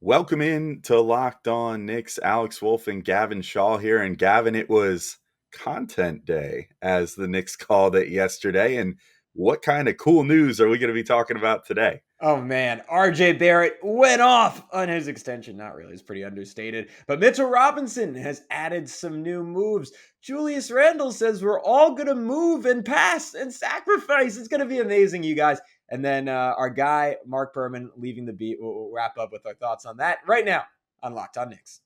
Welcome in to Locked On Knicks. Alex Wolfe and Gavin Schall here. And Gavin, it was content day, as the Knicks called it yesterday. And what kind of cool news are we going to be talking about today? Oh man, RJ Barrett went off on his extension. Not really, it's pretty understated. But Mitchell Robinson has added some new moves. Julius Randle says we're all going to move and pass and sacrifice. It's going to be amazing, you guys. And then our guy, Marc Berman, leaving the beat. We'll wrap up with our thoughts on that right now on Locked On Knicks.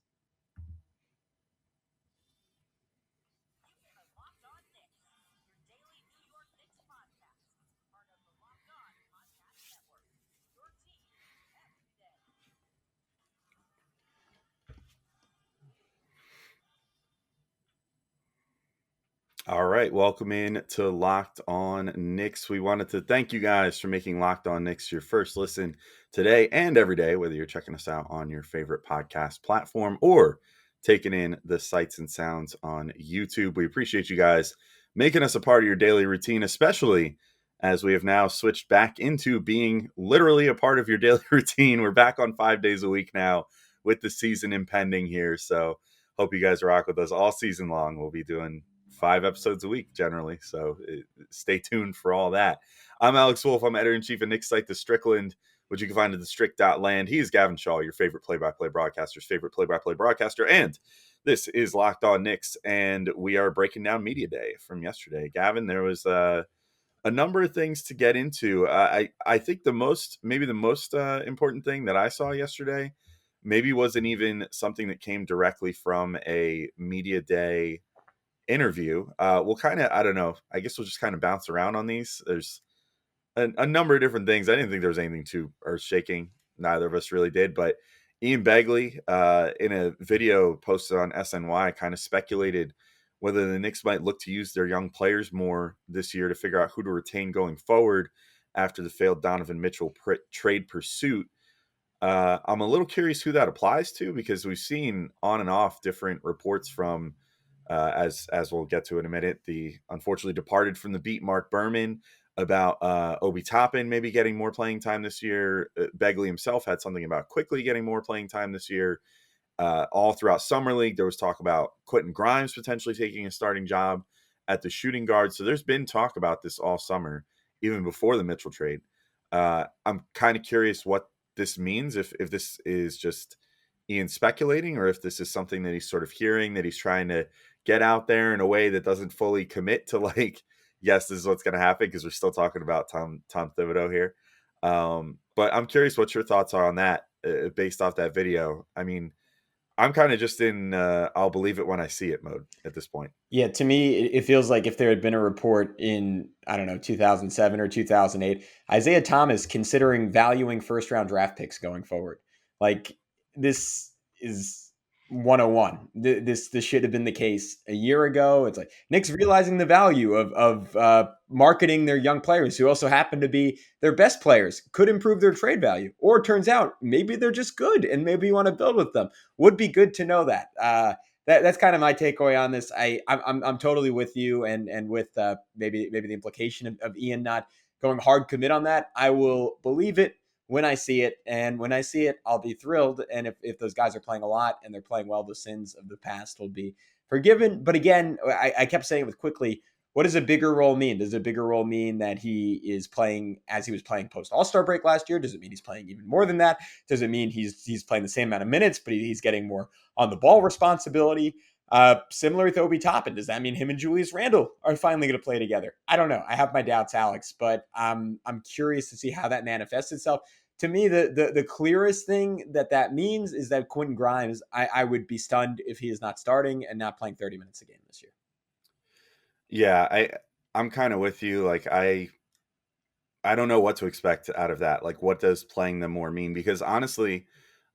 All right, welcome in to Locked On Knicks. We wanted to thank you guys for making Locked On Knicks your first listen today and every day, whether you're checking us out on your favorite podcast platform or taking in the sights and sounds on YouTube. We appreciate you guys making us a part of your daily routine, especially as we have now switched back into being literally a part of your daily routine. We're back on 5 days a week now with the season impending here. So hope you guys rock with us all season long. We'll be doing 5 episodes a week generally, so stay tuned for all that. I'm Alex Wolfe. I'm editor-in-chief of Knicks site The Strickland, which you can find at thestrick.land. He is Gavin Schall, your favorite play-by-play broadcaster's favorite play-by-play broadcaster, and this is Locked On Knicks, and we are breaking down media day from yesterday. Gavin, there was a number of things to get into. I think the most important thing that I saw yesterday maybe wasn't even something that came directly from a media day interview. We'll kind of, I don't know, I guess we'll just kind of bounce around on these. There's a number of different things. I didn't think there was anything too earth shaking. Neither of us really did, but Ian Begley, in a video posted on SNY, kind of speculated whether the Knicks might look to use their young players more this year to figure out who to retain going forward after the failed Donovan Mitchell trade pursuit. I'm a little curious who that applies to, because we've seen on and off different reports from as we'll get to in a minute, the unfortunately departed from the beat Marc Berman about Obi Toppin maybe getting more playing time this year. Begley himself had something about quickly getting more playing time this year. All throughout Summer League, there was talk about Quentin Grimes potentially taking a starting job at the shooting guard. So there's been talk about this all summer, even before the Mitchell trade. I'm kind of curious what this means, if this is just Ian speculating, or if this is something that he's sort of hearing, that he's trying to get out there in a way that doesn't fully commit to, like, yes, this is what's going to happen, because we're still talking about Tom Thibodeau here. But I'm curious what your thoughts are on that based off that video. I mean, I'm kind of just in I'll believe it when I see it mode at this point. Yeah, to me, it feels like if there had been a report in, I don't know, 2007 or 2008, Isaiah Thomas considering valuing first round draft picks going forward. Like, this is 101. This should have been the case a year ago. It's like Knicks realizing the value of marketing their young players, who also happen to be their best players, could improve their trade value. Or it turns out maybe they're just good and maybe you want to build with them. Would be good to know that. That's kind of my takeaway on this. I'm totally with you, and with maybe the implication of Ian not going hard commit on that. I will believe it when I see it, and when I see it, I'll be thrilled. And if those guys are playing a lot and they're playing well, the sins of the past will be forgiven. But again, I kept saying it with quickly. What does a bigger role mean? Does a bigger role mean that he is playing as he was playing post All-Star break last year? Does it mean he's playing even more than that? Does it mean he's playing the same amount of minutes, but he's getting more on the ball responsibility? Similar with Obi Toppin. Does that mean him and Julius Randle are finally going to play together? I don't know. I have my doubts, Alex, but I'm curious to see how that manifests itself. To me, the clearest thing that means is that Quentin Grimes, I would be stunned if he is not starting and not playing 30 minutes a game this year. Yeah, I'm kind of with you. Like, I don't know what to expect out of that. Like, what does playing them more mean? Because honestly,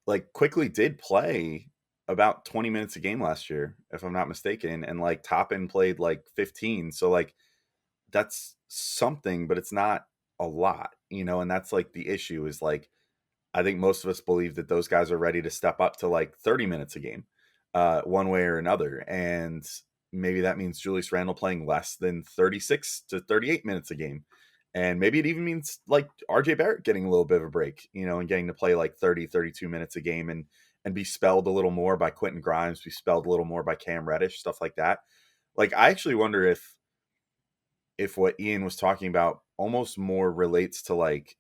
like, Quickly did play about 20 minutes a game last year, if I'm not mistaken, and like Toppin played like 15. So like, that's something, but it's not a lot, and that's like the issue is, like, I think most of us believe that those guys are ready to step up to like 30 minutes a game, one way or another. And maybe that means Julius Randle playing less than 36 to 38 minutes a game. And maybe it even means like RJ Barrett getting a little bit of a break, and getting to play like 30, 32 minutes a game and be spelled a little more by Quentin Grimes, be spelled a little more by Cam Reddish, stuff like that. Like, I actually wonder if what Ian was talking about almost more relates to like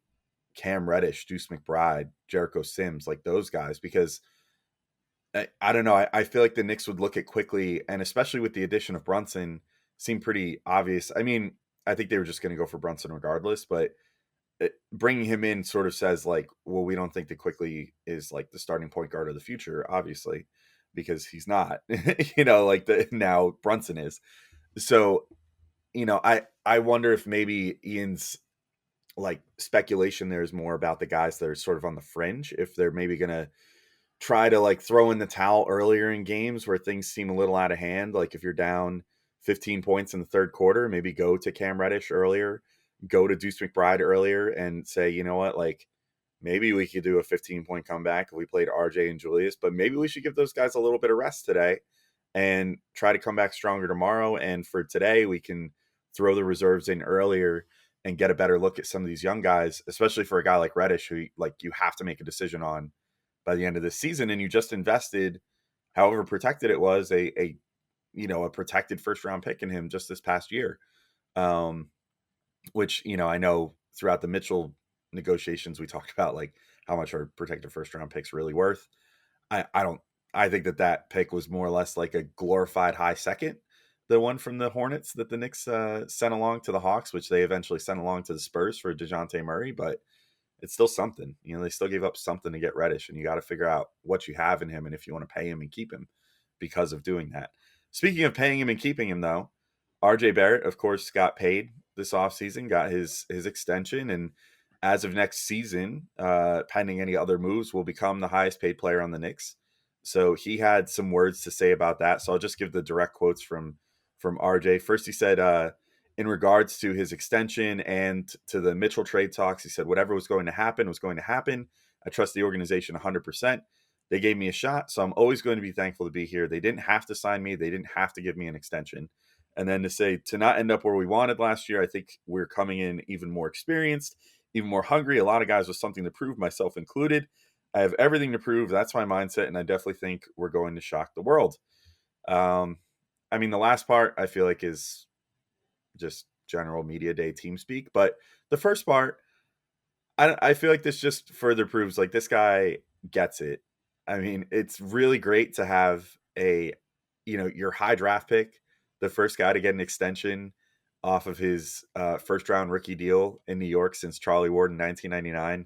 Cam Reddish, Deuce McBride, Jericho Sims, like those guys, because I don't know. I feel like the Knicks would look at quickly, and especially with the addition of Brunson, seemed pretty obvious. I mean, I think they were just going to go for Brunson regardless, but bringing him in sort of says like, well, we don't think that Quickly is like the starting point guard of the future, obviously, because he's not. Like now Brunson is. So, I wonder if maybe Ian's like speculation there is more about the guys that are sort of on the fringe, if they're maybe going to try to like throw in the towel earlier in games where things seem a little out of hand. Like if you're down 15 points in the third quarter, maybe go to Cam Reddish earlier, go to Deuce McBride earlier and say, you know what, like maybe we could do a 15-point comeback if we played RJ and Julius, but maybe we should give those guys a little bit of rest today and try to come back stronger tomorrow. And for today, we can throw the reserves in earlier and get a better look at some of these young guys, especially for a guy like Reddish, who like you have to make a decision on by the end of this season. And you just invested, however protected it was, a protected first round pick in him just this past year. Which, I know throughout the Mitchell negotiations, we talked about like how much are protected first round picks really worth. I think that pick was more or less like a glorified high second, the one from the Hornets that the Knicks sent along to the Hawks, which they eventually sent along to the Spurs for DeJounte Murray. But it's still something. They still gave up something to get Reddish, and you got to figure out what you have in him and if you want to pay him and keep him because of doing that. Speaking of paying him and keeping him, though, RJ Barrett, of course, got paid this offseason, got his extension, and as of next season, pending any other moves, will become the highest paid player on the Knicks. So he had some words to say about that. So I'll just give the direct quotes from RJ. First, he said, in regards to his extension and to the Mitchell trade talks, he said, whatever was going to happen was going to happen. I trust the organization 100%. They gave me a shot, so I'm always going to be thankful to be here. They didn't have to sign me. They didn't have to give me an extension. And then to say, to not end up where we wanted last year, I think we're coming in even more experienced, even more hungry. A lot of guys with something to prove, myself included. I have everything to prove. That's my mindset, and I definitely think we're going to shock the world. I mean, the last part I feel like is just general media day team speak, but the first part, I feel like this just further proves like this guy gets it. I mean, it's really great to have your high draft pick, the first guy to get an extension off of his first round rookie deal in New York since Charlie Ward in 1999.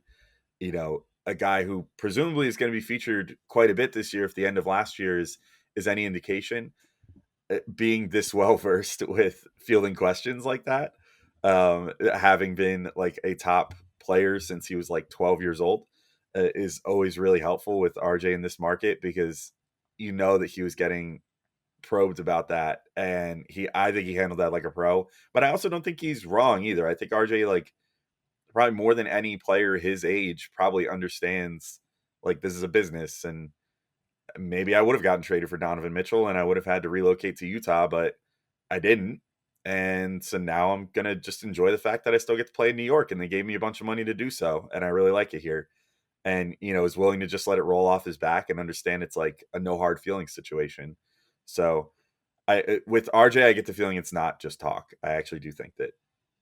A guy who presumably is going to be featured quite a bit this year if the end of last year is any indication, being this well versed with fielding questions like that, having been like a top player since he was like 12 years old, is always really helpful with RJ in this market, because that he was getting probed about that, and I think he handled that like a pro. But I also don't think he's wrong either. I think RJ, like, probably more than any player his age, probably understands like this is a business, and maybe I would have gotten traded for Donovan Mitchell and I would have had to relocate to Utah, but I didn't. And so now I'm going to just enjoy the fact that I still get to play in New York, and they gave me a bunch of money to do so. And I really like it here. And, is willing to just let it roll off his back and understand it's like a no hard feelings situation. So with RJ, I get the feeling it's not just talk. I actually do think that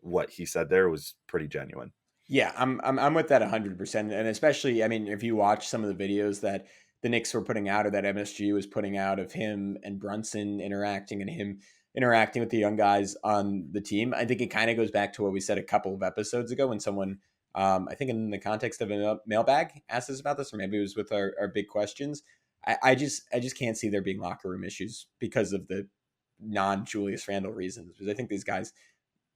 what he said there was pretty genuine. Yeah, I'm with that 100%, and especially, I mean, if you watch some of the videos that the Knicks were putting out, or that MSG was putting out, of him and Brunson interacting and him interacting with the young guys on the team, I think it kind of goes back to what we said a couple of episodes ago when someone, I think in the context of a mailbag, asked us about this, or maybe it was with our big questions. I just can't see there being locker room issues because of the non Julius Randle reasons, because I think these guys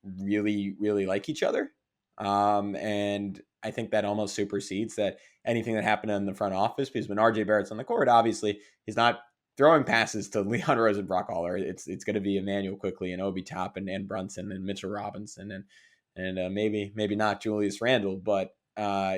really, really like each other. And I think that almost supersedes that anything that happened in the front office, because when RJ Barrett's on the court, obviously he's not throwing passes to Leon Rose and Brock Aller. It's going to be Emmanuel Quickly and Obi Toppin and Brunson and Mitchell Robinson and maybe not Julius Randle, but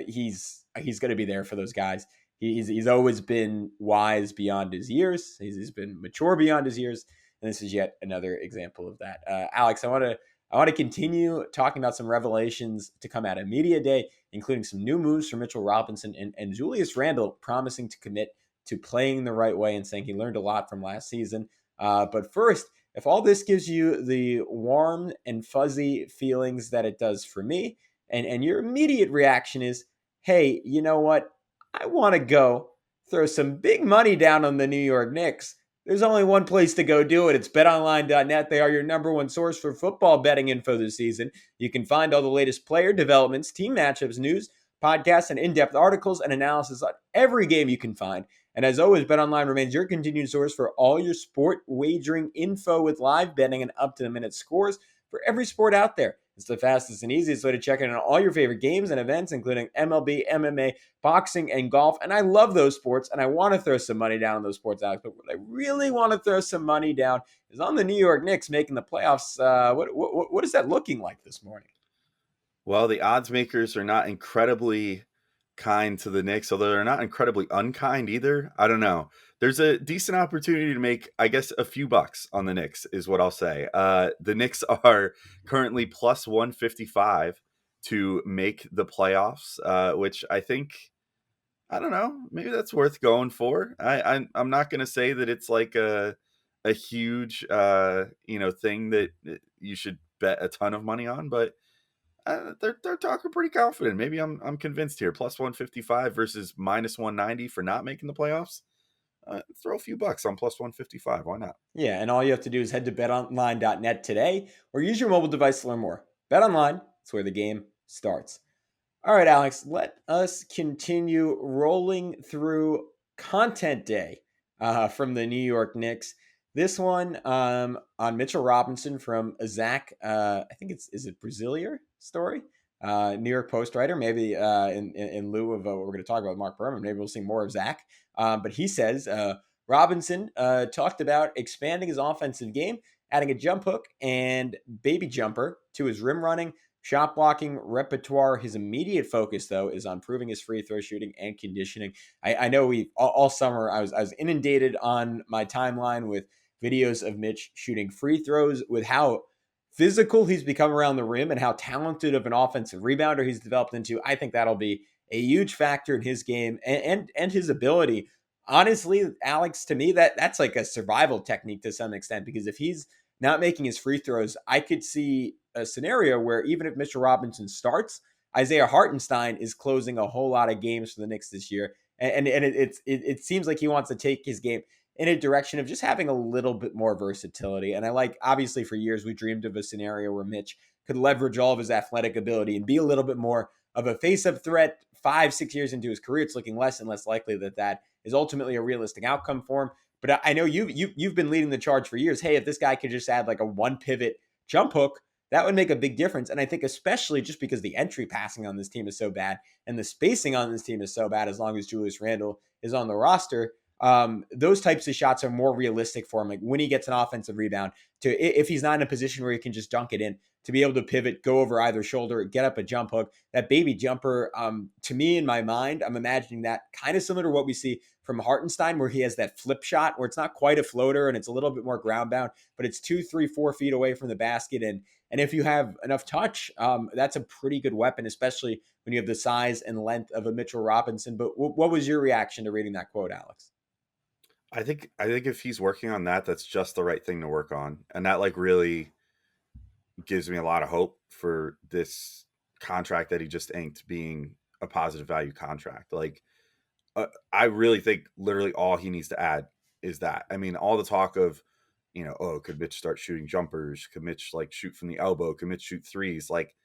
he's going to be there for those guys. He's always been wise beyond his years. He's been mature beyond his years, and this is yet another example of that. Alex, I want to I want to continue talking about some revelations to come out of Media Day, including some new moves from Mitchell Robinson and Julius Randle promising to commit to playing the right way and saying he learned a lot from last season. But first, if all this gives you the warm and fuzzy feelings that it does for me, and your immediate reaction is, hey, you know what? I want to go throw some big money down on the New York Knicks. There's only one place to go do it. It's betonline.net. They are your number one source for football betting info this season. You can find all the latest player developments, team matchups, news, podcasts, and in-depth articles and analysis on every game you can find. And as always, BetOnline remains your continued source for all your sport wagering info with live betting and up-to-the-minute scores for every sport out there. It's the fastest and easiest way to check in on all your favorite games and events, including MLB, MMA, boxing, and golf. And I love those sports, and I want to throw some money down on those sports, Alex. But what I really want to throw some money down is on the New York Knicks making the playoffs. What is that looking like this morning? Well, the odds makers are not incredibly kind to the Knicks, although they're not incredibly unkind either. I don't know. There's a decent opportunity to make, I guess, a few bucks on the Knicks, is what I'll say. The Knicks are currently plus 155 to make the playoffs, which I think, I don't know, maybe that's worth going for. I'm not going to say that it's like a huge thing that you should bet a ton of money on, but they're talking pretty confident. Maybe I'm convinced here. Plus 155 versus minus 190 for not making the playoffs. Throw a few bucks on plus 155. Why not? Yeah, and all you have to do is head to betonline.net today or use your mobile device to learn more. BetOnline, that's where the game starts. All right, Alex, let us continue rolling through content day from the New York Knicks. This one on Mitchell Robinson from Zach, I think is it Brazilier story? New York Post writer, maybe in lieu of what we're going to talk about with Marc Berman, maybe we'll see more of Zach. But he says Robinson talked about expanding his offensive game, adding a jump hook and baby jumper to his rim running, shot blocking repertoire. His immediate focus, though, is on improving his free throw shooting and conditioning. I know we all summer I was inundated on my timeline with videos of Mitch shooting free throws, with how physical he's become around the rim and how talented of an offensive rebounder he's developed into. I think that'll be a huge factor in his game and his ability. Honestly, Alex, to me, that's like a survival technique to some extent, because if he's not making his free throws, I could see a scenario where even if Mitchell Robinson starts, Isaiah Hartenstein is closing a whole lot of games for the Knicks this year. And it seems like he wants to take his game in a direction of just having a little bit more versatility. And I like, obviously, for years, we dreamed of a scenario where Mitch could leverage all of his athletic ability and be a little bit more of a face-up threat. 5-6 years into his career, it's looking less and less likely that is ultimately a realistic outcome for him. But I know you've been leading the charge for years. Hey, if this guy could just add like a one pivot jump hook, that would make a big difference. And I think especially just because the entry passing on this team is so bad and the spacing on this team is so bad, as long as Julius Randle is on the roster, those types of shots are more realistic for him. Like when he gets an offensive rebound, to if he's not in a position where he can just dunk it in, to be able to pivot, go over either shoulder, get up a jump hook. That baby jumper, to me, in my mind, I'm imagining that kind of similar to what we see from Hartenstein, where he has that flip shot where it's not quite a floater and it's a little bit more ground bound, but it's 2, 3, 4 feet away from the basket. And if you have enough touch, that's a pretty good weapon, especially when you have the size and length of a Mitchell Robinson. But what was your reaction to reading that quote, Alex? I think if he's working on that, that's just the right thing to work on, and that like really gives me a lot of hope for this contract that he just inked being a positive value contract. Like, I really think literally all he needs to add is that. I mean, all the talk of, oh, could Mitch start shooting jumpers? Could Mitch like shoot from the elbow? Could Mitch shoot threes? Like,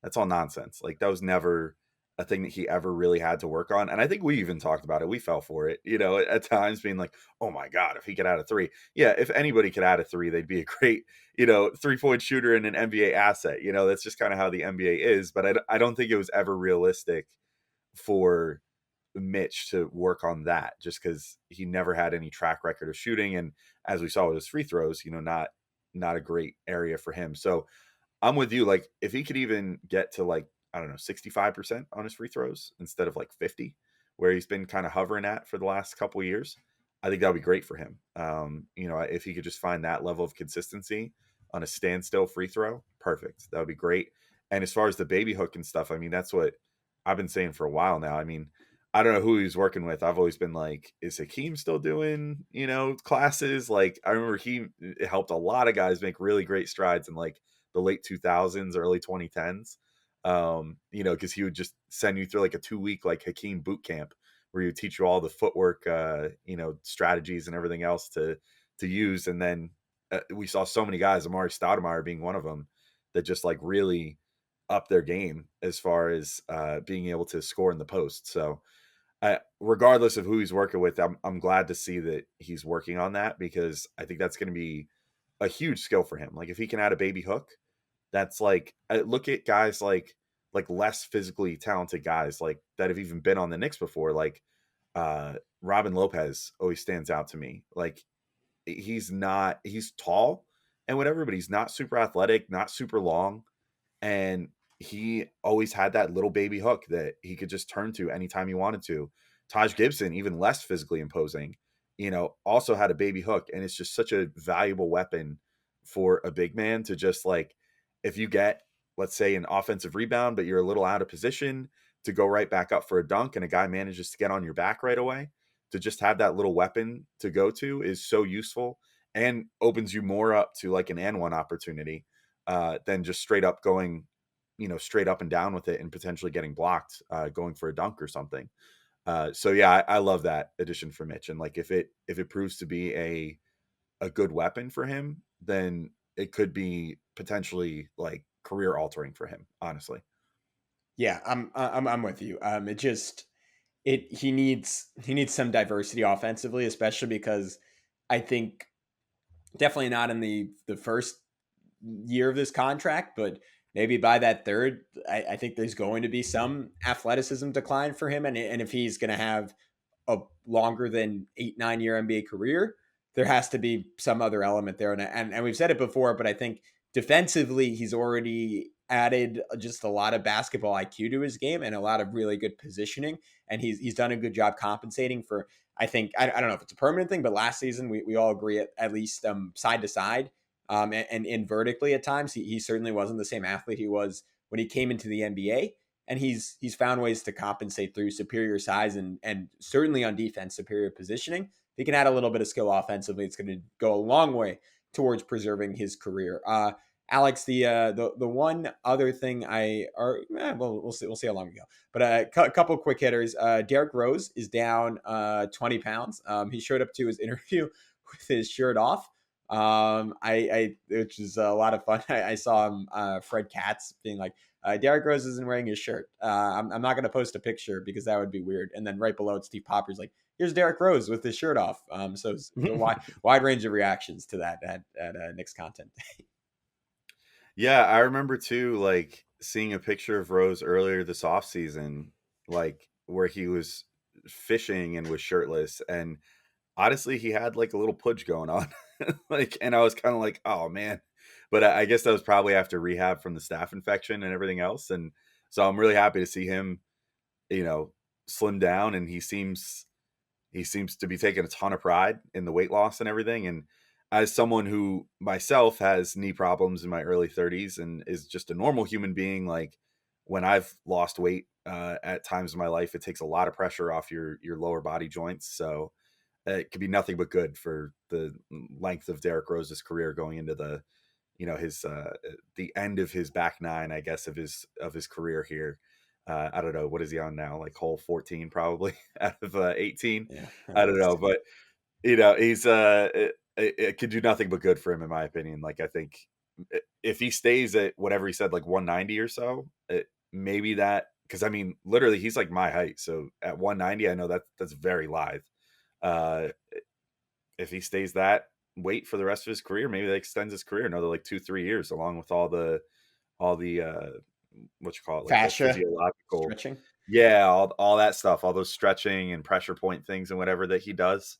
that's all nonsense. Like, that was never a thing that he ever really had to work on. And I think we even talked about it. We fell for it, at times, being like, oh my God, if he could add a three. Yeah, if anybody could add a three, they'd be a great, 3-point shooter and an NBA asset. That's just kind of how the NBA is. But I don't think it was ever realistic for Mitch to work on that, just because he never had any track record of shooting. And as we saw with his free throws, not a great area for him. So I'm with you. Like, if he could even get to like, I don't know, 65% on his free throws instead of like 50, where he's been kind of hovering at for the last couple of years, I think that would be great for him. If he could just find that level of consistency, on a standstill free throw, perfect. That would be great. And as far as the baby hook and stuff, I mean, that's what I've been saying for a while now. I mean, I don't know who he's working with. I've always been like, is Hakeem still doing, classes? Like, I remember he helped a lot of guys make really great strides in like the late 2000s, early 2010s. Because he would just send you through like a 2 week like Hakeem boot camp where you teach you all the footwork, strategies and everything else to use. And then we saw so many guys, Amari Stoudemire being one of them, that just like really up their game as far as being able to score in the post. So regardless of who he's working with, I'm glad to see that he's working on that, because I think that's going to be a huge skill for him. Like if he can add a baby hook, that's like look at guys like less physically talented guys like that have even been on the Knicks before. Like Robin Lopez always stands out to me. Like he's tall and whatever, but he's not super athletic, not super long, and he always had that little baby hook that he could just turn to anytime he wanted to. Taj Gibson, even less physically imposing, also had a baby hook, and it's just such a valuable weapon for a big man to just like, if you get, let's say, an offensive rebound, but you're a little out of position, to go right back up for a dunk, and a guy manages to get on your back right away, to just have that little weapon to go to is so useful and opens you more up to like an and one opportunity than just straight up going, straight up and down with it and potentially getting blocked, going for a dunk or something. So yeah, I love that addition for Mitch. And like, if it proves to be a good weapon for him, then it could be potentially like career altering for him, honestly. Yeah, I'm with you. He needs some diversity offensively, especially because I think definitely not in the first year of this contract, but maybe by that third, I think there's going to be some athleticism decline for him, and if he's going to have a longer than 8-9 year NBA career, there has to be some other element there. And we've said it before, but I think defensively, he's already added just a lot of basketball IQ to his game and a lot of really good positioning. And he's done a good job compensating for, I don't know if it's a permanent thing, but last season we all agree at least side to side and vertically at times, he certainly wasn't the same athlete he was when he came into the NBA, and he's found ways to compensate through superior size and certainly on defense superior positioning. If he can add a little bit of skill offensively, it's going to go a long way towards preserving his career. Alex, the one other thing we'll see how long we go, but a couple quick hitters. Derrick Rose is down 20 pounds. He showed up to his interview with his shirt off. Which is a lot of fun. I saw him, Fred Katz being like, Derrick Rose isn't wearing his shirt. I'm not going to post a picture because that would be weird. And then right below it, Steve Popper's like, here's Derrick Rose with his shirt off. So it's a wide range of reactions to that at Knicks content. Yeah, I remember too, like seeing a picture of Rose earlier this off season, like where he was fishing and was shirtless, and honestly, he had like a little pudge going on, like, and I was kind of like, oh man, but I guess that was probably after rehab from the staph infection and everything else, and so I'm really happy to see him, you know, slim down, and he seems to be taking a ton of pride in the weight loss and everything. And as someone who myself has knee problems in my early 30s and is just a normal human being, like when I've lost weight at times in my life, it takes a lot of pressure off your lower body joints. So it could be nothing but good for the length of Derrick Rose's career going into his the end of his back nine, I guess, of his career here. I don't know, what is he on now, like hole 14 probably out of 18. Yeah, at I don't know, least. but he's it could do nothing but good for him, in my opinion. Like, I think if he stays at whatever he said, like 190 or so, maybe that, because I mean, literally, he's like my height. So at 190, I know that's very lithe. Uh, if he stays that weight for the rest of his career, maybe that extends his career another like 2-3 years, along with all the what you call it, like the Fascia physiological, stretching. yeah, all that stuff, all those stretching and pressure point things and whatever that he does.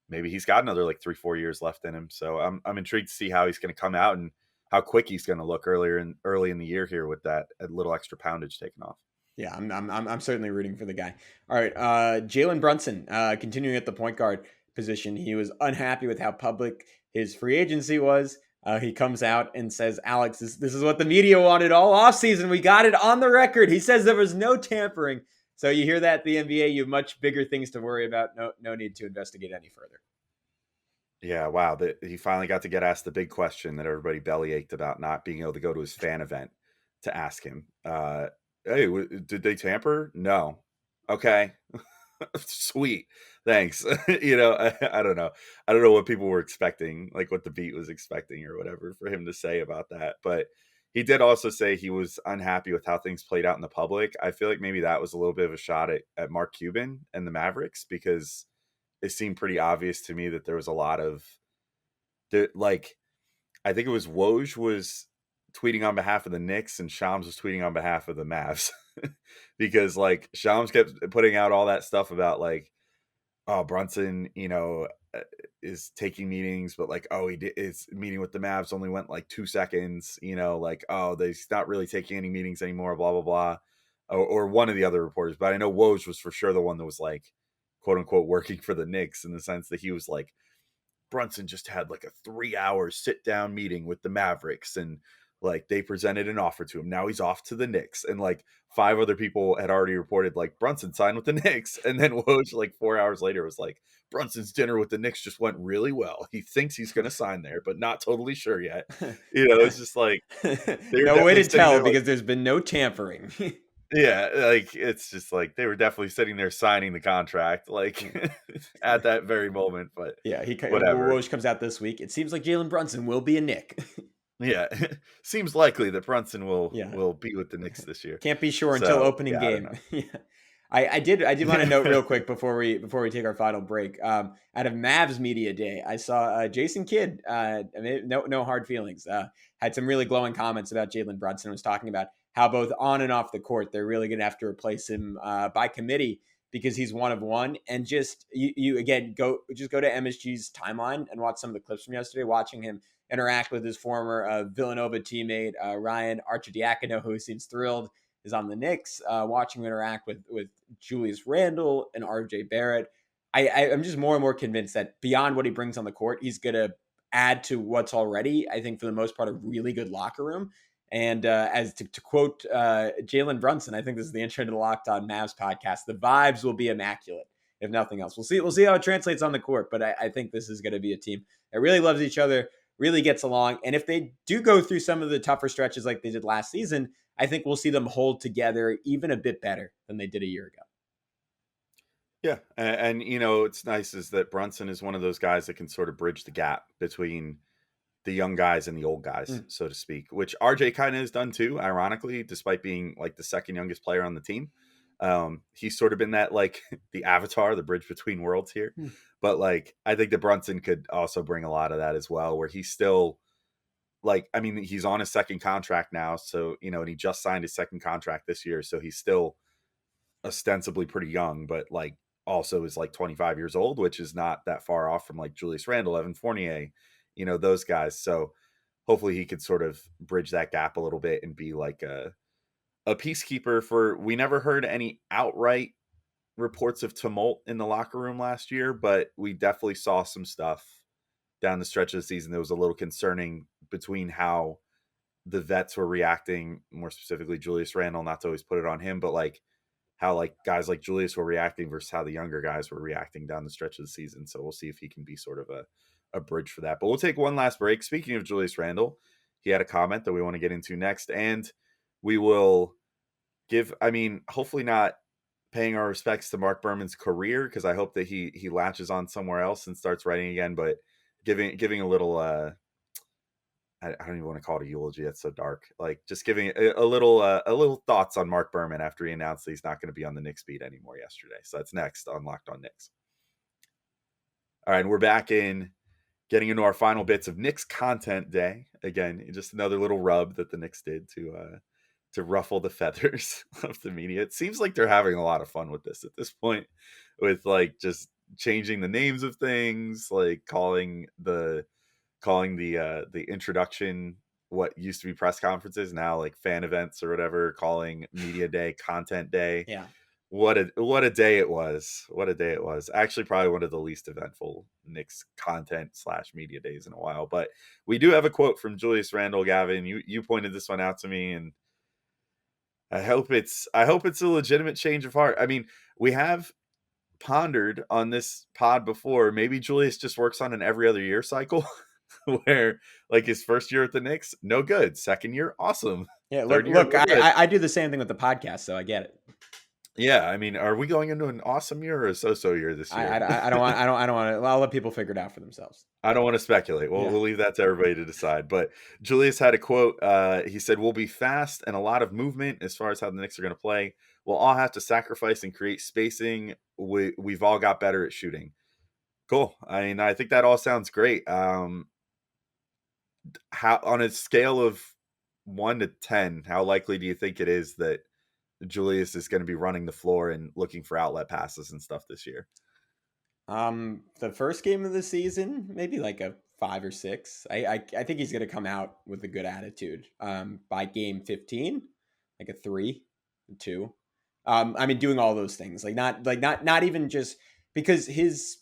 Maybe he's got another like 3-4 years left in him. So I'm intrigued to see how he's going to come out and how quick he's going to look early in the year here with that a little extra poundage taken off. Yeah, I'm certainly rooting for the guy. All right, Jalen Brunson, continuing at the point guard position. He was unhappy with how public his free agency was. He comes out and says, Alex, this is what the media wanted all offseason. We got it on the record. He says there was no tampering. So you hear that, the NBA, you have much bigger things to worry about. No need to investigate any further. Yeah, wow. He finally got to get asked the big question that everybody bellyached about not being able to go to his fan event to ask him. Hey, did they tamper? No. Okay. Sweet. Thanks. I don't know. I don't know what people were expecting, like what the beat was expecting or whatever for him to say about that. But he did also say he was unhappy with how things played out in the public. I feel like maybe that was a little bit of a shot at Mark Cuban and the Mavericks, because it seemed pretty obvious to me that there was a lot of like, I think it was Woj was tweeting on behalf of the Knicks and Shams was tweeting on behalf of the Mavs. Because like Shams kept putting out all that stuff about like, oh, Brunson, is taking meetings, but like, oh, his meeting with the Mavs only went like 2 seconds, like, oh, he's not really taking any meetings anymore, blah, blah, blah. Or one of the other reporters. But I know Woj was for sure the one that was like, quote unquote, working for the Knicks, in the sense that he was like, Brunson just had like a 3-hour sit down meeting with the Mavericks, and like they presented an offer to him. Now he's off to the Knicks. And like 5 other people had already reported like Brunson signed with the Knicks. And then Woj, like 4 hours later, was like, Brunson's dinner with the Knicks just went really well. He thinks he's going to sign there, but not totally sure yet. It's just like they were No way definitely to sitting tell there like, because there's been no tampering. yeah, like it's just like they were definitely sitting there signing the contract, like at that very moment. But Yeah, whatever. Woj comes out this week. It seems like Jalen Brunson will be a Knick. Yeah, seems likely that Brunson will Yeah, will be with the Knicks this year. can't be sure until So opening yeah, I don't game. know. Yeah. I did want to note real quick before we take our final break. Out of Mavs Media Day, I saw Jason Kidd. I mean, no hard feelings. Had some really glowing comments about Jalen Brunson. Was talking about how both on and off the court they're really going to have to replace him by committee because he's one of one. And just you again go to MSG's timeline and watch some of the clips from yesterday. Watching him interact with his former Villanova teammate Ryan Arcidiacono, who seems thrilled is on the Knicks, watching him interact with Julius Randle and RJ Barrett. I'm just more and more convinced that beyond what he brings on the court, he's going to add to what's already, I think, for the most part, a really good locker room. And as to quote Jalen Brunson, I think this is the intro to the Locked On Mavs podcast. The vibes will be immaculate, if nothing else. We'll see how it translates on the court, but I think this is going to be a team that really loves each other, really gets along. And if they do go through some of the tougher stretches like they did last season, I think we'll see them hold together even a bit better than they did a year ago. Yeah, and it's nice is that Brunson is one of those guys that can sort of bridge the gap between the young guys and the old guys, so to speak, which RJ kind of has done too, ironically, despite being like the second youngest player on the team. He's sort of been that like the avatar, the bridge between worlds here. But like I think that Brunson could also bring a lot of that as well, where he's still like, I mean, he's on his second contract now, so and he just signed his second contract this year, so he's still ostensibly pretty young, but like also is like 25 years old, which is not that far off from like Julius Randle, Evan Fournier, those guys. So hopefully he could sort of bridge that gap a little bit and be like a peacekeeper for, we never heard any outright reports of tumult in the locker room last year, but we definitely saw some stuff down the stretch of the season that was a little concerning between how the vets were reacting, more specifically Julius Randle, not to always put it on him, but like how like guys like Julius were reacting versus how the younger guys were reacting down the stretch of the season. So we'll see if he can be sort of a bridge for that. But we'll take one last break. Speaking of Julius Randle, he had a comment that we want to get into next, and we will hopefully not paying our respects to Marc Berman's career, because I hope that he latches on somewhere else and starts writing again, but giving a little I don't even want to call it a eulogy. That's so dark. Like just giving a little thoughts on Marc Berman after he announced that he's not going to be on the Knicks beat anymore yesterday. So that's next on Locked On Knicks. All right, and we're back in getting into our final bits of Knicks content day. Again, just another little rub that the Knicks did to ruffle the feathers of the media. It seems like they're having a lot of fun with this at this point, with like just changing the names of things, like calling the introduction what used to be press conferences now like fan events or whatever, calling media day content day. Yeah. what a day it was. What a day it was. Actually, probably one of the least eventful Knicks content / media days in a while. But we do have a quote from Julius Randle, Gavin. You pointed this one out to me, and I hope it's a legitimate change of heart. I mean, we have pondered on this pod before. Maybe Julius just works on an every other year cycle where like his first year at the Knicks, no good. Second year, awesome. Yeah, Third year, look, no good. I do the same thing with the podcast, so I get it. Yeah, I mean, are we going into an awesome year or a so-so year this year? I don't want to. I'll let people figure it out for themselves. I don't want to speculate. We'll, Yeah. we'll leave that to everybody to decide. But Julius had a quote. He said, "We'll be fast and a lot of movement as far as how the Knicks are going to play. We'll all have to sacrifice and create spacing. We've all got better at shooting." Cool. I mean, I think that all sounds great. How on a scale of 1 to 10, how likely do you think it is that Julius is going to be running the floor and looking for outlet passes and stuff this year? The first game of the season, maybe like a 5 or 6. I think he's gonna come out with a good attitude. By game 15, like a 3, 2. I mean, doing all those things, not even just because his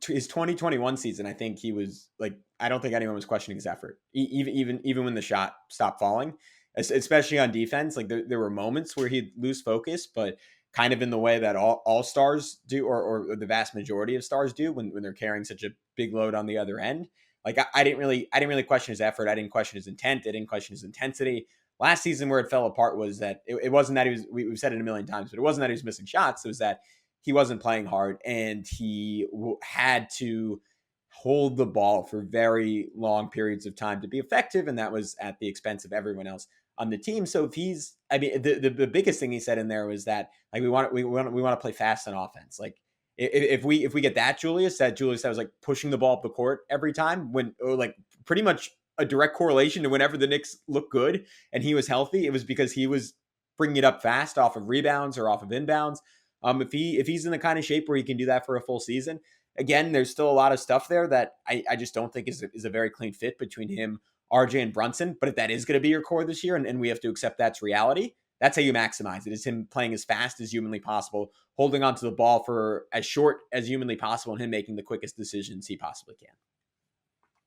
2021 season, I think he was like, I don't think anyone was questioning his effort, even when the shot stopped falling, especially on defense. Like there were moments where he'd lose focus, but kind of in the way that all stars do, or the vast majority of stars do when they're carrying such a big load on the other end. Like I didn't really question his effort. I didn't question his intent. I didn't question his intensity. Last season, where it fell apart was that it wasn't that he was. We've said it a million times, but it wasn't that he was missing shots. It was that he wasn't playing hard, and he had to hold the ball for very long periods of time to be effective, and that was at the expense of everyone else on the team. So if he's, I mean, the biggest thing he said in there was that like we want to play fast on offense. Like if we get that Julius that was like pushing the ball up the court every time when, or like pretty much a direct correlation to whenever the Knicks looked good and he was healthy, it was because he was bringing it up fast off of rebounds or off of inbounds. If he's in the kind of shape where he can do that for a full season, again, there's still a lot of stuff there that I just don't think is a very clean fit between him, RJ, and Brunson. But if that is going to be your core this year, and we have to accept that's reality, that's how you maximize it, is him playing as fast as humanly possible, holding onto the ball for as short as humanly possible, and him making the quickest decisions he possibly can.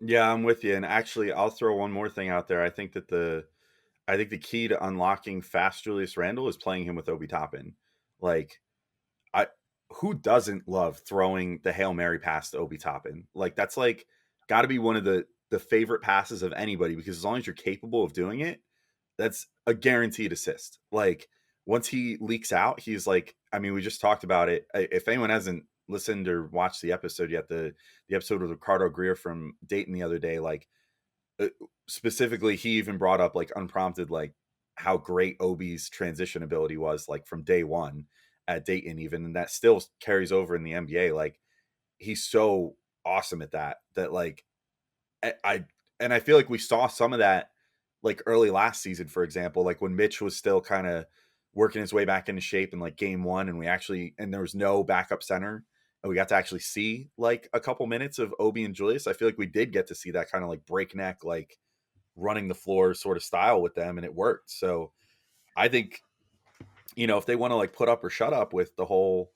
Yeah, I'm with you. And actually, I'll throw one more thing out there. I think the key to unlocking fast Julius Randle is playing him with Obi Toppin. Like, I who doesn't love throwing the Hail Mary pass to Obi Toppin? Like, that's like got to be one of the favorite passes of anybody, because as long as you're capable of doing it, that's a guaranteed assist. Like, once he leaks out, he's like, I mean, we just talked about it. If anyone hasn't listened or watched the episode yet, the episode with Ricardo Greer from Dayton the other day, like, specifically, he even brought up like unprompted, like how great Obi's transition ability was, like from day one at Dayton, even, and that still carries over in the NBA. Like, he's so awesome at that like I and I feel like we saw some of that like early last season, for example, like when Mitch was still kind of working his way back into shape in like game one, and there was no backup center, and we got to actually see like a couple minutes of Obi and Julius. I feel like we did get to see that kind of like breakneck, like running the floor sort of style with them, and it worked. So I think, if they want to like put up or shut up with the whole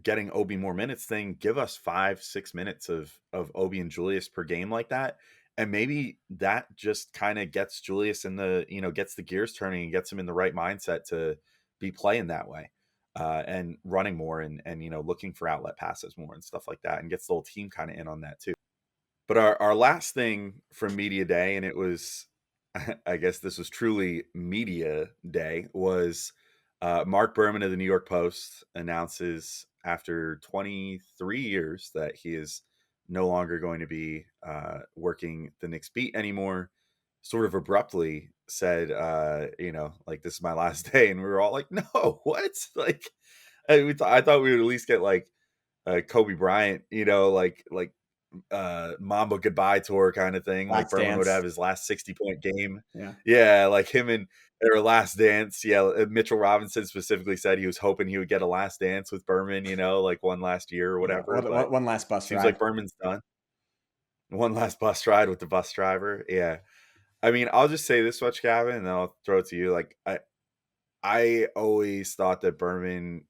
getting Obi more minutes thing, give us 5-6 minutes of Obi and Julius per game like that. And maybe that just kind of gets Julius gets the gears turning and gets him in the right mindset to be playing that way, and running more, and looking for outlet passes more and stuff like that, and gets the whole team kind of in on that too. But our last thing from Media Day, and it was, I guess this was truly Media Day, was Marc Berman of the New York Post announces after 23 years that he is no longer going to be working the Knicks beat anymore. Sort of abruptly said, like, this is my last day. And we were all like, no, what? Like, I thought we would at least get like Kobe Bryant, like Mamba goodbye tour kind of thing. Like, Last Berman would have dance. his last 60-point game. Yeah. Yeah, like him and their last dance. Yeah, Mitchell Robinson specifically said he was hoping he would get a last dance with Berman, like one last year or Yeah. whatever. But One last bus seems like ride. Berman's done. One last bus ride with the bus driver. Yeah. I mean, I'll just say this much, Gavin, and then I'll throw it to you. Like, I always thought that Berman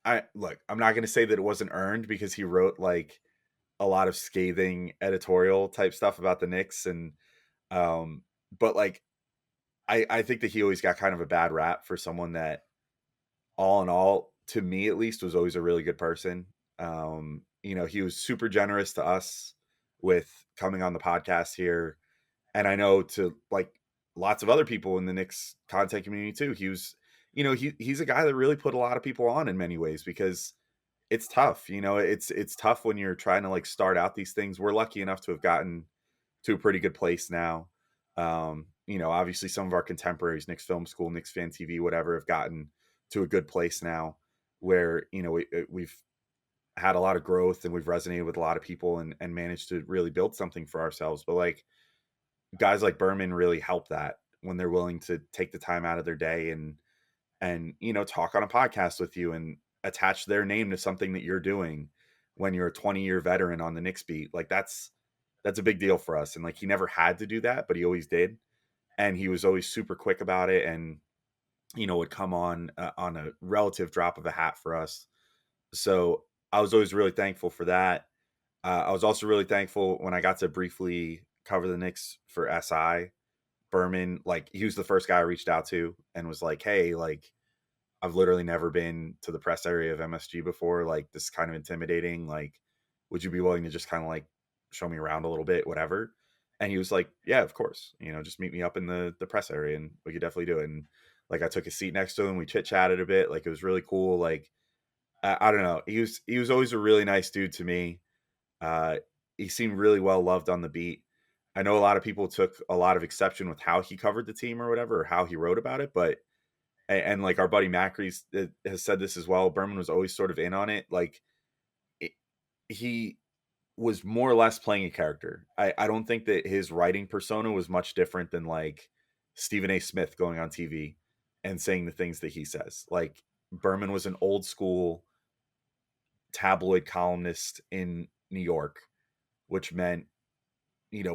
I look, I'm not going to say that it wasn't earned because he wrote like a lot of scathing editorial type stuff about the Knicks and um but like I think that he always got kind of a bad rap for someone that all in all, to me at least, was always a really good person. He was super generous to us with coming on the podcast here. And I know to like lots of other people in the Knicks content community too. He was, he's a guy that really put a lot of people on in many ways because it's tough. It's tough when you're trying to like start out these things. We're lucky enough to have gotten to a pretty good place now. Obviously some of our contemporaries, Knicks Film School, Knicks Fan TV, whatever, have gotten to a good place now where, we've had a lot of growth and we've resonated with a lot of people and managed to really build something for ourselves. But like guys like Berman really help that when they're willing to take the time out of their day and talk on a podcast with you and attach their name to something that you're doing when you're a 20-year veteran on the Knicks beat. Like that's a big deal for us. And like he never had to do that, but he always did. And he was always super quick about it and would come on a relative drop of a hat for us. So I was always really thankful for that. I was also really thankful when I got to briefly cover the Knicks for SI. Berman, like he was the first guy I reached out to and was like, "Hey, like I've literally never been to the press area of MSG before. Like this is kind of intimidating. Like, would you be willing to just kind of like show me around a little bit, whatever?" And he was like, "Yeah, of course. Just meet me up in the press area, and we could definitely do it." And like, I took a seat next to him. We chit chatted a bit. Like, it was really cool. Like, I don't know. He was always a really nice dude to me. Uh, he seemed really well loved on the beat. I know a lot of people took a lot of exception with how he covered the team or whatever, or how he wrote about it, but and like our buddy Macri has said this as well. Berman was always sort of in on it. Like it, he was more or less playing a character. I don't think that his writing persona was much different than like Stephen A. Smith going on TV and saying the things that he says. Like Berman was an old school tabloid columnist in New York, which meant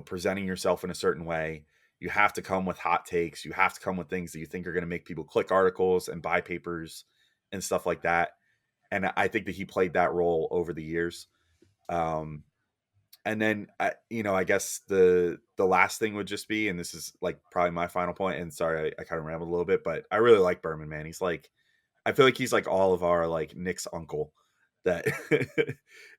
presenting yourself in a certain way. You have to come with hot takes. You have to come with things that you think are going to make people click articles and buy papers and stuff like that. And I think that he played that role over the years. Um, and then I guess the last thing would just be, and this is like probably my final point. And sorry, I kind of rambled a little bit, but I really like Berman, man. He's like, I feel like he's like all of our like Nick's uncle that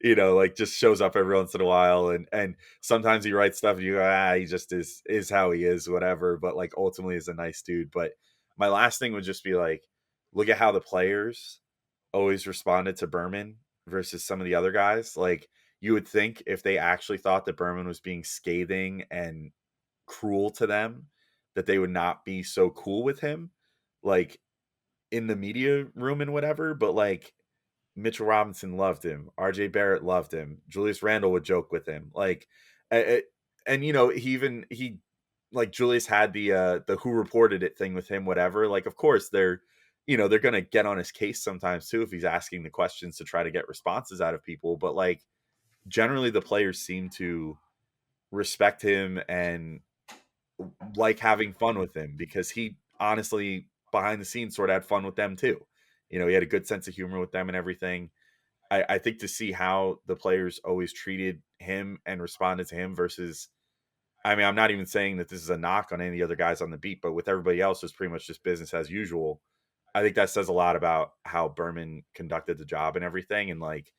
like just shows up every once in a while and sometimes he writes stuff and you go, he just is how he is, whatever, but like ultimately is a nice dude. But my last thing would just be like, look at how the players always responded to Berman versus some of the other guys. Like you would think if they actually thought that Berman was being scathing and cruel to them, that they would not be so cool with him. Like in the media room and whatever, but like Mitchell Robinson loved him. RJ Barrett loved him. Julius Randle would joke with him. Like, and he like Julius had the who reported it thing with him, whatever. Like, of course they're gonna get on his case sometimes too if he's asking the questions to try to get responses out of people. But like generally the players seem to respect him and like having fun with him because he honestly behind the scenes sort of had fun with them too. He had a good sense of humor with them and everything. I think to see how the players always treated him and responded to him versus, I mean, I'm not even saying that this is a knock on any of the other guys on the beat, but with everybody else, it's pretty much just business as usual. I think that says a lot about how Berman conducted the job and everything. And like,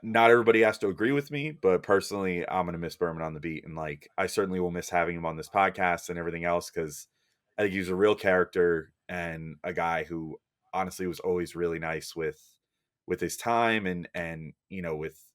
not everybody has to agree with me, but personally, I'm gonna miss Berman on the beat, and like, I certainly will miss having him on this podcast and everything else because I think he's a real character and a guy who honestly was always really nice with his time and with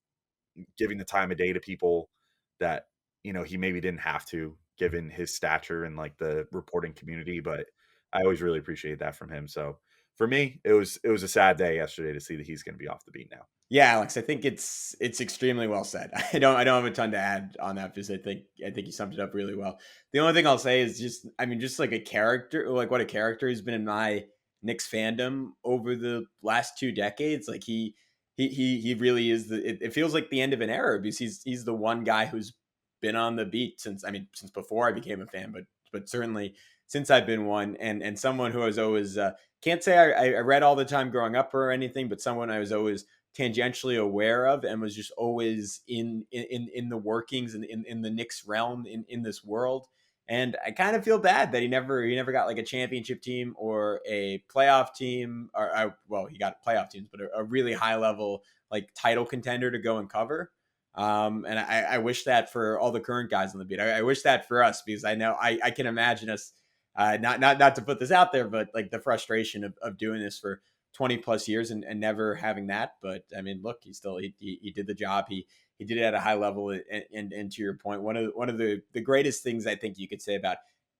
giving the time of day to people that he maybe didn't have to given his stature and like the reporting community, but I always really appreciate that from him. So for me, it was a sad day yesterday to see that he's going to be off the beat now. Yeah, Alex, I think it's extremely well said. I don't have a ton to add on that because I think you summed it up really well. The only thing I'll say is just I mean just like a character, like what a character he's been in my Knicks fandom over the last 2 decades. Like he really is it feels like the end of an era because he's the one guy who's been on the beat since before I became a fan, but certainly since I've been one and someone who has always can't say I read all the time growing up or anything, but someone I was always tangentially aware of and was just always in the workings and in the Knicks realm in this world. And I kind of feel bad that he never got like a championship team or a playoff team, or well, he got playoff teams, but a really high level like title contender to go and cover. And I wish that for all the current guys on the beat. I wish that for us, because I know I can imagine us, not to put this out there, but like the frustration of doing this for 20 plus years and never having that. But I mean, look, he did the job. He did it at a high level. And to your point, one of the greatest things I think you could say about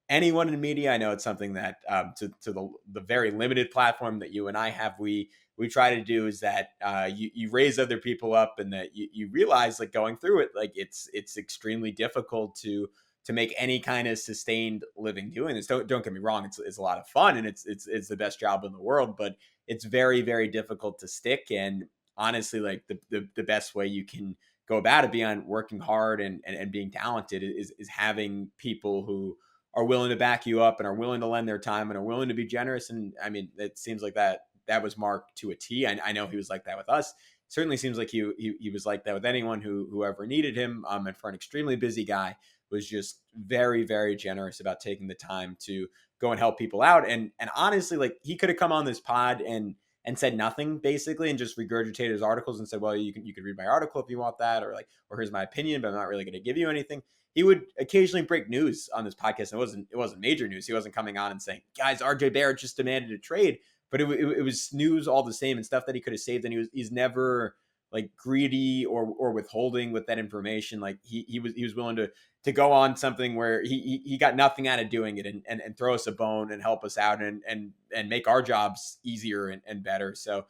anyone in media, I know it's something that, to the very limited platform that you and I have, we try to do, is that you raise other people up, and that you realize, like, going through it, like it's extremely difficult to make any kind of sustained living doing this. Don't get me wrong, it's a lot of fun, and it's the best job in the world, but it's very, very difficult to stick. And honestly, like the best way you can go about it beyond working hard and being talented is having people who are willing to back you up and are willing to lend their time and are willing to be generous. And I mean, it seems like that was Marc to a T. I know he was like that with us. Certainly seems like he was like that with anyone who ever needed him. And for an extremely busy guy, was just very, very generous about taking the time to go and help people out. And honestly, like, he could have come on this pod and said nothing basically, and just regurgitated his articles and said, well, you can read my article if you want that, or like, or here's my opinion, but I'm not really going to give you anything. He would occasionally break news on this podcast. And it wasn't major news. He wasn't coming on and saying, guys, RJ Barrett just demanded a trade, but it was news all the same, and stuff that he could have saved. And he's never like greedy or withholding with that information. Like, he was willing to go on something where he got nothing out of doing it, and throw us a bone and help us out and make our jobs easier and better. So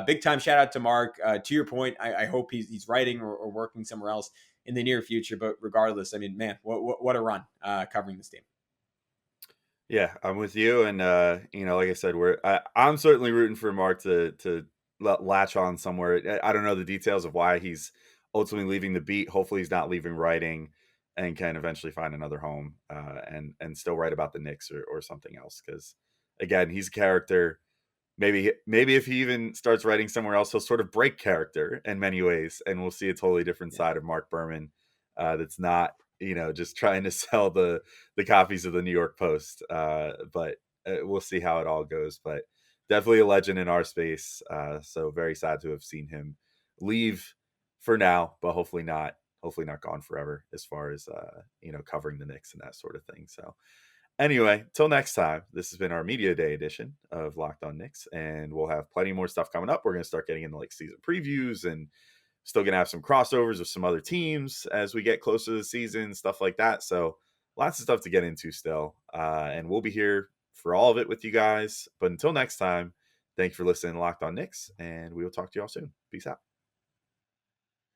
big time shout out to Marc. To your point, I hope he's writing or working somewhere else in the near future. But regardless, I mean, man, what a run covering this team. Yeah, I'm with you, and like I said, I'm certainly rooting for Marc to latch on somewhere. I don't know the details of why he's ultimately leaving the beat. Hopefully, he's not leaving writing, and can eventually find another home, and still write about the Knicks or something else. Because again, he's a character. Maybe if he even starts writing somewhere else, he'll sort of break character in many ways, and we'll see a totally different Yeah. side of Marc Berman, that's not, just trying to sell the copies of the New York Post. But we'll see how it all goes. But definitely a legend in our space. So very sad to have seen him leave for now, but hopefully not. Hopefully not gone forever, as far as covering the Knicks and that sort of thing. So anyway, till next time, this has been our Media Day edition of Locked On Knicks, and we'll have plenty more stuff coming up. We're going to start getting into like season previews, and still going to have some crossovers with some other teams as we get closer to the season, stuff like that. So lots of stuff to get into still, and we'll be here for all of it with you guys. But until next time, thanks for listening to Locked On Knicks, and we will talk to you all soon. Peace out.